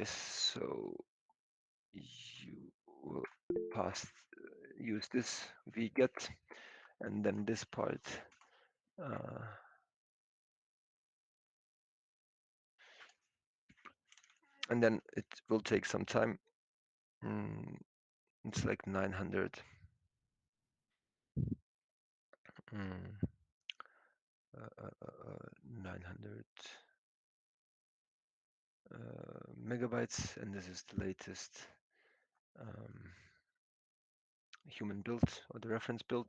Yes, so you will use this vget, and then this part. And then it will take some time. It's like 900. 900 megabytes, and this is the latest human build or the reference build.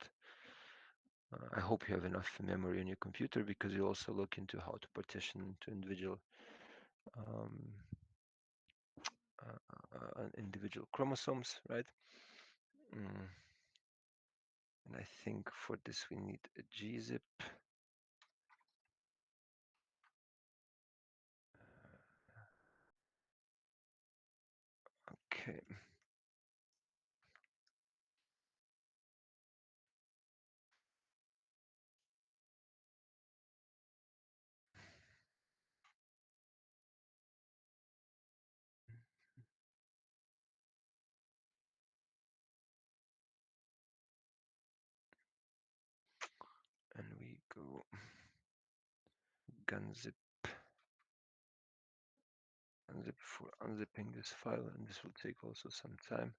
I hope you have enough memory on your computer, because you also look into how to partition to individual chromosomes, right? And I think for this we need a gzip. Okay. And we go gunzip. Unzip for unzipping this file, and this will take also some time.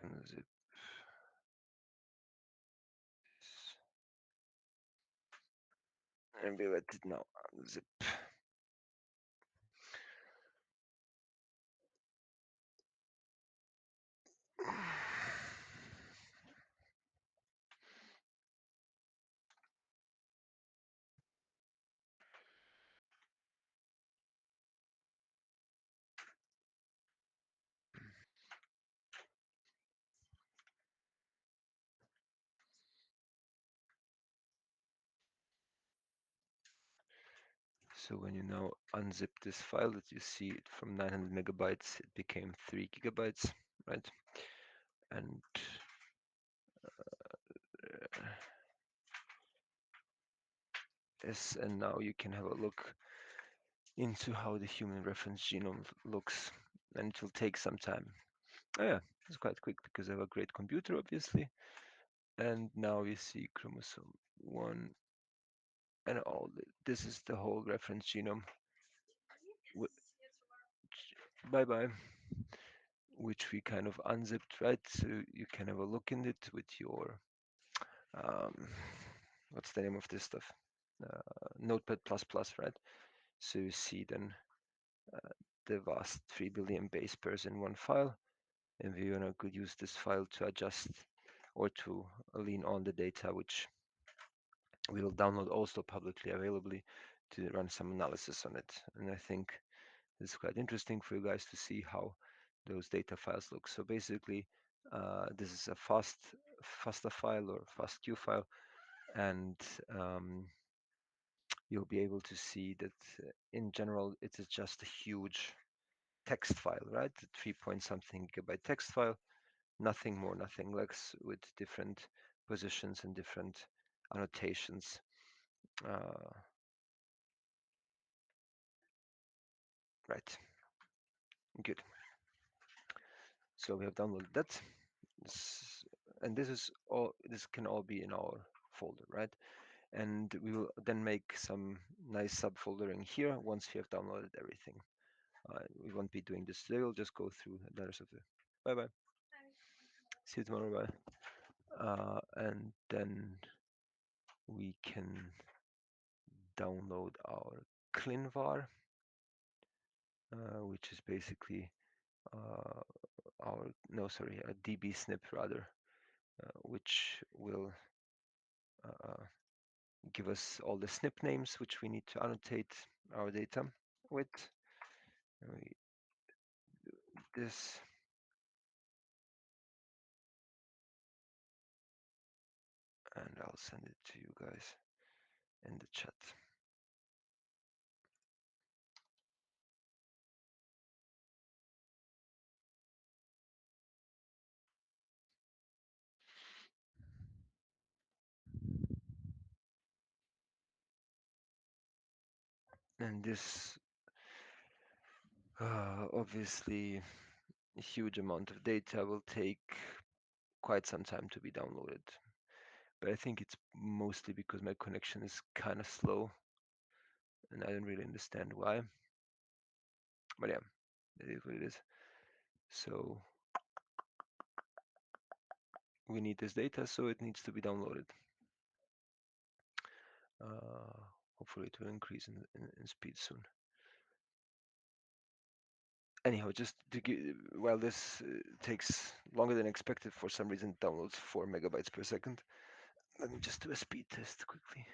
Unzip this, and we let it now unzip. So when you now unzip this file, that you see it from 900 megabytes, it became 3 gigabytes, right? And this, and now you can have a look into how the human reference genome looks, and it will take some time. Oh yeah, it's quite quick because I have a great computer, obviously. And now you see chromosome 1 and all. This is the whole reference genome. Bye bye. Which we kind of unzipped, right? So you can have a look in it with your what's the name of this stuff? Notepad++, right? So you see then the vast 3 billion base pairs in one file, and we could use this file to adjust or to lean on the data, which we will download also publicly availably to run some analysis on it. And I think it's quite interesting for you guys to see how those data files look. So basically, this is a FASTA file or FASTQ file, and you'll be able to see that in general, it is just a huge text file, right? 3 point something gigabyte text file, nothing more, nothing less, with different positions and different annotations. Right, good. So we have downloaded that. And this is all, this can all be in our folder, right? And we will then make some nice subfoldering here once we have downloaded everything. We won't be doing this today, we'll just go through the rest of it. Bye bye. See you tomorrow, bye. And then we can download our clinvar, which is basically a dbSNP rather, which will give us all the SNP names which we need to annotate our data with. And we do this. And I'll send it to you guys in the chat. And this Obviously, a huge amount of data will take quite some time to be downloaded. But I think it's mostly because my connection is kind of slow and I don't really understand why. But yeah, it is what it is. So we need this data, so it needs to be downloaded. Uh, Hopefully it will increase in speed soon. Anyhow, just to give, while this takes longer than expected for some reason, downloads 4 megabytes per second. Let me just do a speed test quickly.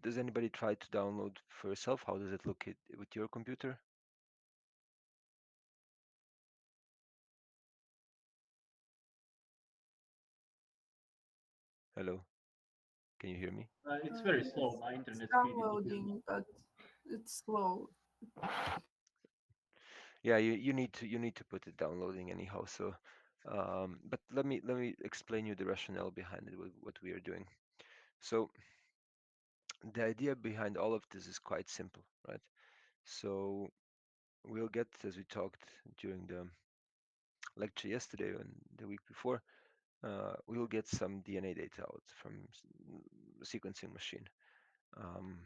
Does anybody try to download for yourself? How does it look with your computer? Hello, can you hear me? It's very slow. My It's internet speed is too slow. downloading, but it's slow. Yeah, you need to put it downloading anyhow. So, but let me explain you the rationale behind it, what we are doing. So the idea behind all of this is quite simple, right? So we'll get, as we talked during the lecture yesterday and the week before, we'll get some DNA data out from sequencing machine. Um,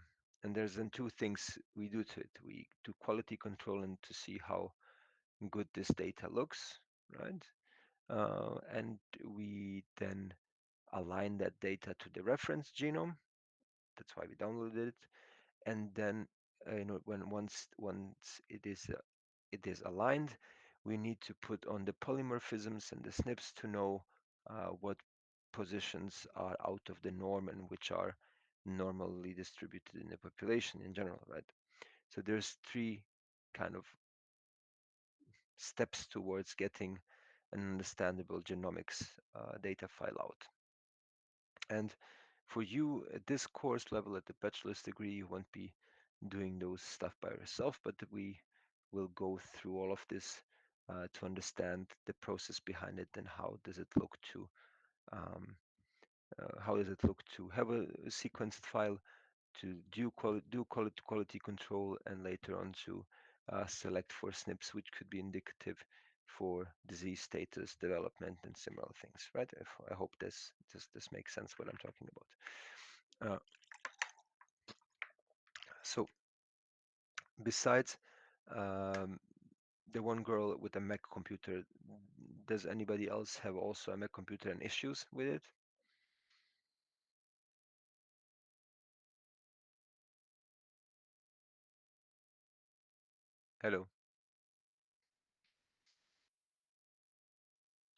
and there's then two things we do to it. We do quality control and to see how good this data looks, right? And we then align that data to the reference genome. That's why we downloaded it. And then, when once it is aligned, we need to put on the polymorphisms and the SNPs to know what positions are out of the norm and which are normally distributed in the population in general, right? So there's three kind of steps towards getting an understandable genomics data file out. And for you at this course level at the bachelor's degree, you won't be doing those stuff by yourself, but we will go through all of this to understand the process behind it and um, how does it look to have a sequenced file, to do quality control, and later on to select for SNPs, which could be indicative for disease status, development, and similar things, right? I hope this makes sense what I'm talking about. So besides um, the one girl with a Mac computer, does anybody else have also a Mac computer and issues with it? Hello.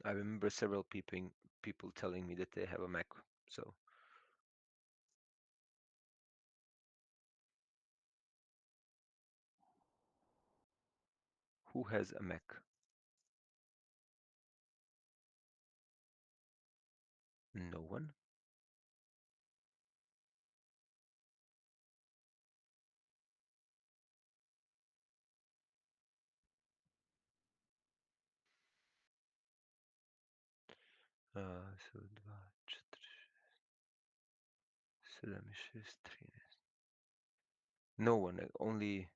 I remember several people telling me that they have a Mac. So who has a Mac? No one. So 2, 4, 7, 6, 3. No one. Only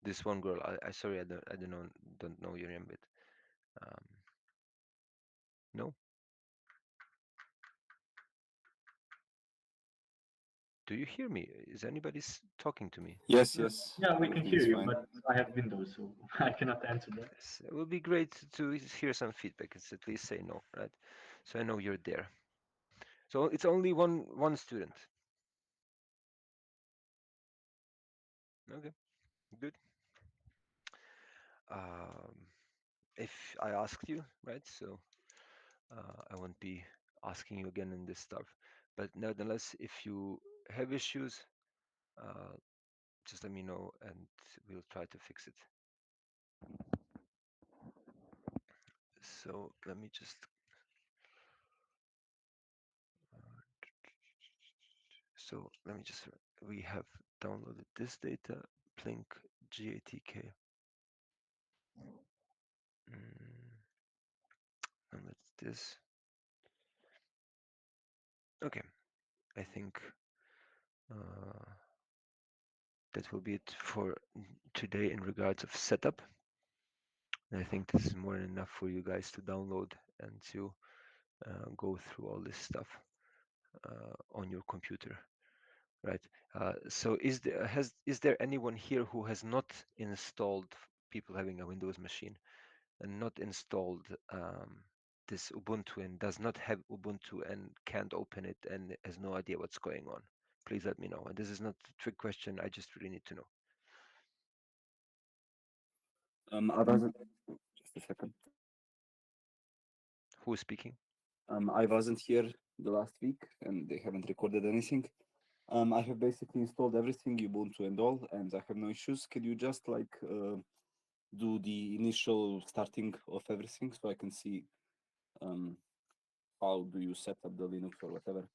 this one girl. I sorry. I don't know your name, but um, no. Do you hear me? Is anybody talking to me? Yes, yes, Yeah, we can everything hear is you, fine. but I have Windows, so I cannot answer that. Yes, it would be great to hear some feedback. It's at least say no, right? So I know you're there. So it's only one student. Okay, good. Um, if I asked you, right? So I won't be asking you again in this stuff. But nevertheless, if you have issues, uh, just let me know and we'll try to fix it. So let me just So let me just, we have downloaded this data, plink gatk. Mm, and let's this. Okay, I think that will be it for today in regards of setup. And I think this is more than enough for you guys to download and to go through all this stuff on your computer, right? So is there anyone here who has not installed, people having a Windows machine and not installed this Ubuntu and does not have Ubuntu and can't open it and has no idea what's going on? Please let me know. And this is not a trick question. I just really need to know. I wasn't. Just a second. Who is speaking? I wasn't here the last week, and they haven't recorded anything. I have basically installed everything, Ubuntu and all, and I have no issues. Can you just like do the initial starting of everything so I can see how do you set up the Linux or whatever?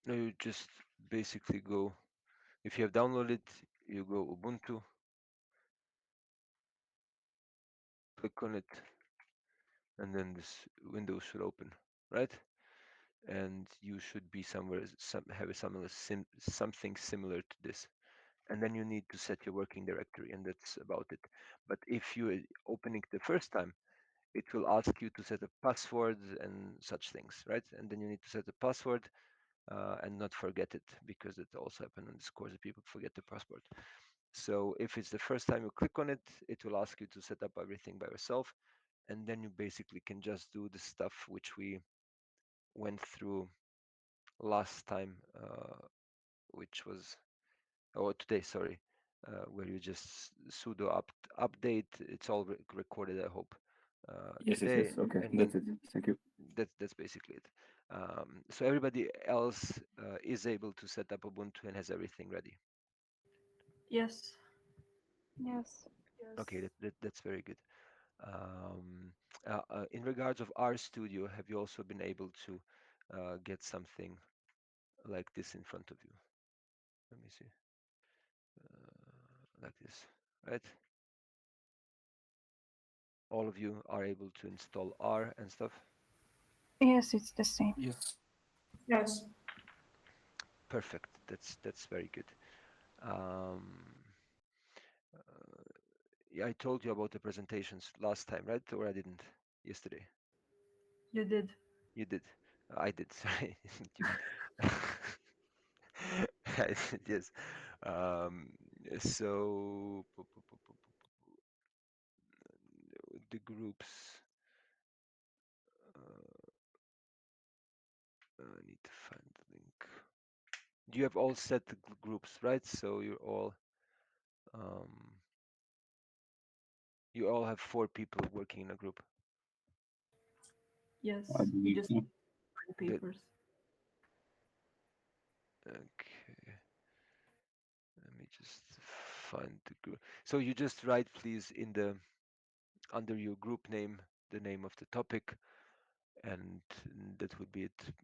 No, you just basically go, if you have downloaded, you go Ubuntu, click on it, and then this window should open, right? And you should be somewhere, have something similar to this. And then you need to set your working directory, and that's about it. But if you are opening the first time, it will ask you to set a password and such things, right? And then you need to set a password and not forget it, because it also happened on this course that people forget the password. So if it's the first time you click on it, it will ask you to set up everything by yourself. And then you basically can just do the stuff which we went through last time, which was, or today, sorry, where you just sudo update. It's all recorded, I hope, Yes, yes, today, yes. Okay, and that's then it. Thank you. that's basically it. So everybody else is able to set up Ubuntu and has everything ready. Yes. Yes. Okay, that's very good. Um, in regards of RStudio, have you also been able to get something like this in front of you? Let me see. Like this, right? All of you are able to install R and stuff. Yes, it's the same. Yes. Yes. Perfect. That's very good. Um, yeah, I told you about the presentations last time, right? Or I didn't yesterday. You did. You did. I did. Sorry. You- I did, yes. So the groups. I need to find the link. You have all set the groups, right? So um, you all have 4 people working in a group. Yes. I We believe just so. find papers. Okay, let me just find the group. So you just write, please, in the under your group name, the name of the topic, and that would be it.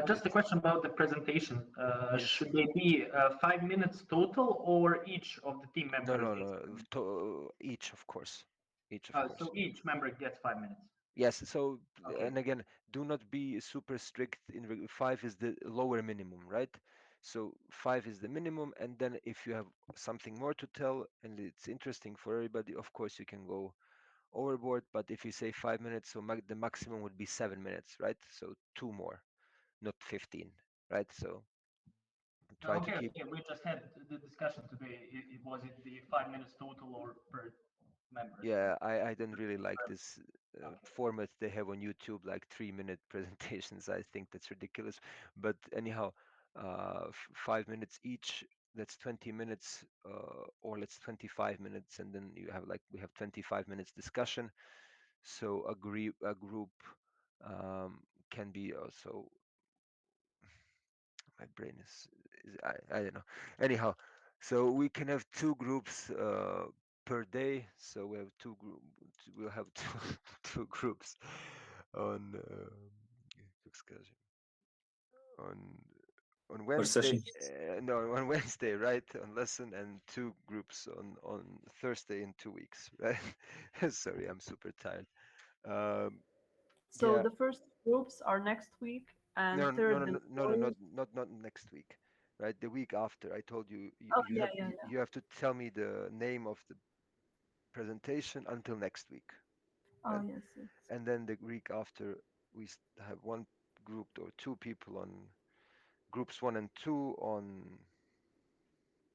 Just a question about the presentation. Yes. Should they be 5 minutes total, or each of the team No, members no, gets no. 5 minutes? Each, of course. Each, of course. So each member gets 5 minutes. Yes. So, Okay. and again, do not be super strict. 5 is the lower minimum, right? So 5 is the minimum, and then if you have something more to tell and it's interesting for everybody, of course you can go overboard. But if you say 5 minutes, so the maximum would be 7 minutes, right? So 2 more, not 15, right? So try to Okay, keep. okay. We just had the discussion today. Was it the 5 minutes total or per member? Yeah, I don't really like this Okay. format they have on YouTube, like 3-minute presentations. I think that's ridiculous. But anyhow, 5 minutes each. That's 20 minutes, or let's 25 minutes, and then you have like we have 25 minutes discussion. So a group can be also. My brain is I don't know. Anyhow, so we can have 2 groups per day. So we have we'll have two, 2 groups on on on per Wednesday. session. No, on Wednesday, right? On lesson, and 2 groups on Thursday in 2 weeks, right? Sorry, I'm super tired. Um, So yeah, the first groups are next week, and no, no, third no, and no, no, no, fourth. not next week, right? The week after. I told you Oh you yeah, have yeah, yeah. you have to tell me the name of the presentation until next week, Oh right? yes, yes. And then the week after we have one group or 2 people on groups 1 and 2 on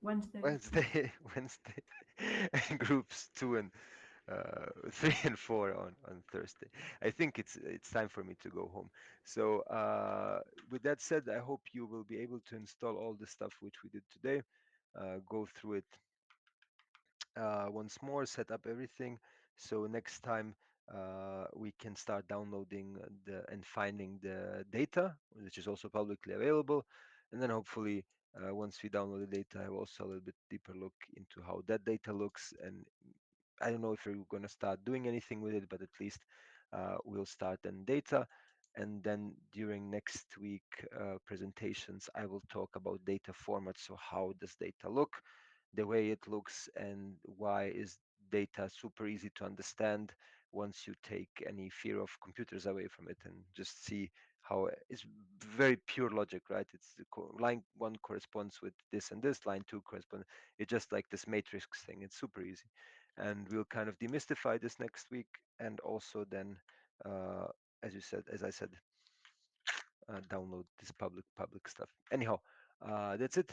Wednesday. Wednesday, Wednesday, and groups 2 and 3 and 4 on Thursday. I think it's time for me to go home. So with that said, I hope you will be able to install all the stuff which we did today. Go through it once more, set up everything. So next time we can start downloading and finding the data, which is also publicly available. And then hopefully, once we download the data, I have also a little bit deeper look into how that data looks. And I don't know if we're going to start doing anything with it, but at least we'll start then data. And then during next week presentations, I will talk about data formats. So how does data look, the way it looks, and why is data super easy to understand once you take any fear of computers away from it and just see how it's very pure logic, right? It's line 1 corresponds with this and this, line 2 corresponds. It's just like this matrix thing. It's super easy, and we'll kind of demystify this next week, and also then, uh, as I said, download this public stuff. Anyhow, that's it.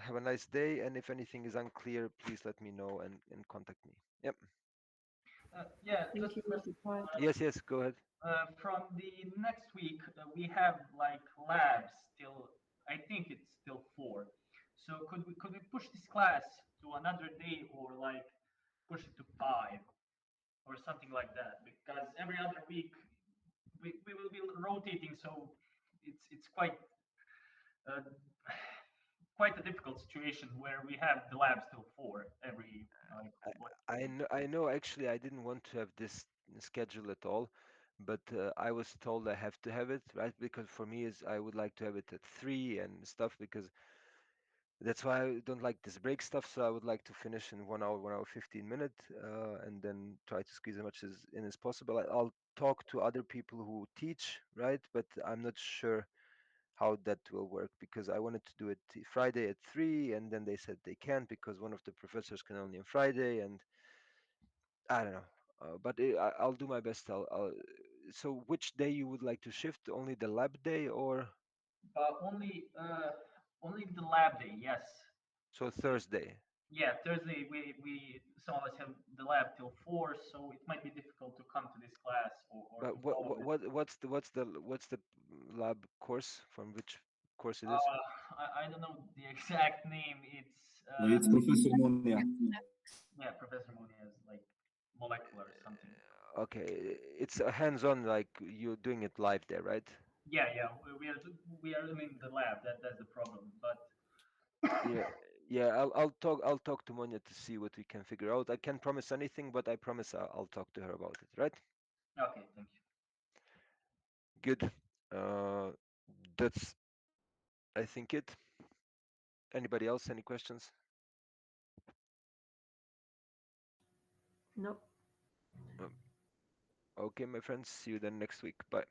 Have a nice day, and if anything is unclear, please let me know and contact me. Yep. Yeah, Thank just you. first, Bye. Yes, go ahead. from the next week, we have like labs till, I think it's till 4. So could we push this class to another day, or like push it to 5 or something like that? Because every other week we will be rotating, so it's uh, quite a difficult situation where we have the labs till 4 every like what. I know. Actually, I didn't want to have this schedule at all, but I was told I have to have it, right? Because for me, is I would like to have it at 3 and stuff, because that's why I don't like this break stuff. So I would like to finish in 1 hour, 1 hour 15 minute, and then try to squeeze as much as in as possible. I'll talk to other people who teach, right? But I'm not sure how that will work, because I wanted to do it Friday at 3, and then they said they can't because one of the professors can only on Friday, and I don't know. But I'll do my best. So which day you would like to shift? Only the lab day, or Only the lab day, yes. so Thursday? Yeah, Thursday we some of us have the lab till 4, so it might be difficult to come to this class, or to But follow it. what's the lab course, from which course it is? I don't know the exact name. It's It's Professor Monia. yeah, Professor Mooney has like molecular or something. Okay, it's a hands-on, like you're doing it live there, right? Yeah, we are in the lab. That's the problem. But Yeah, yeah. I'll talk to Monia to see what we can figure out. I can't promise anything, but I promise I'll talk to her about it, right? okay, thank you. Good. That's, I think, it. Anybody else? Any questions? Nope. Um, Okay, my friends. See you then next week. Bye.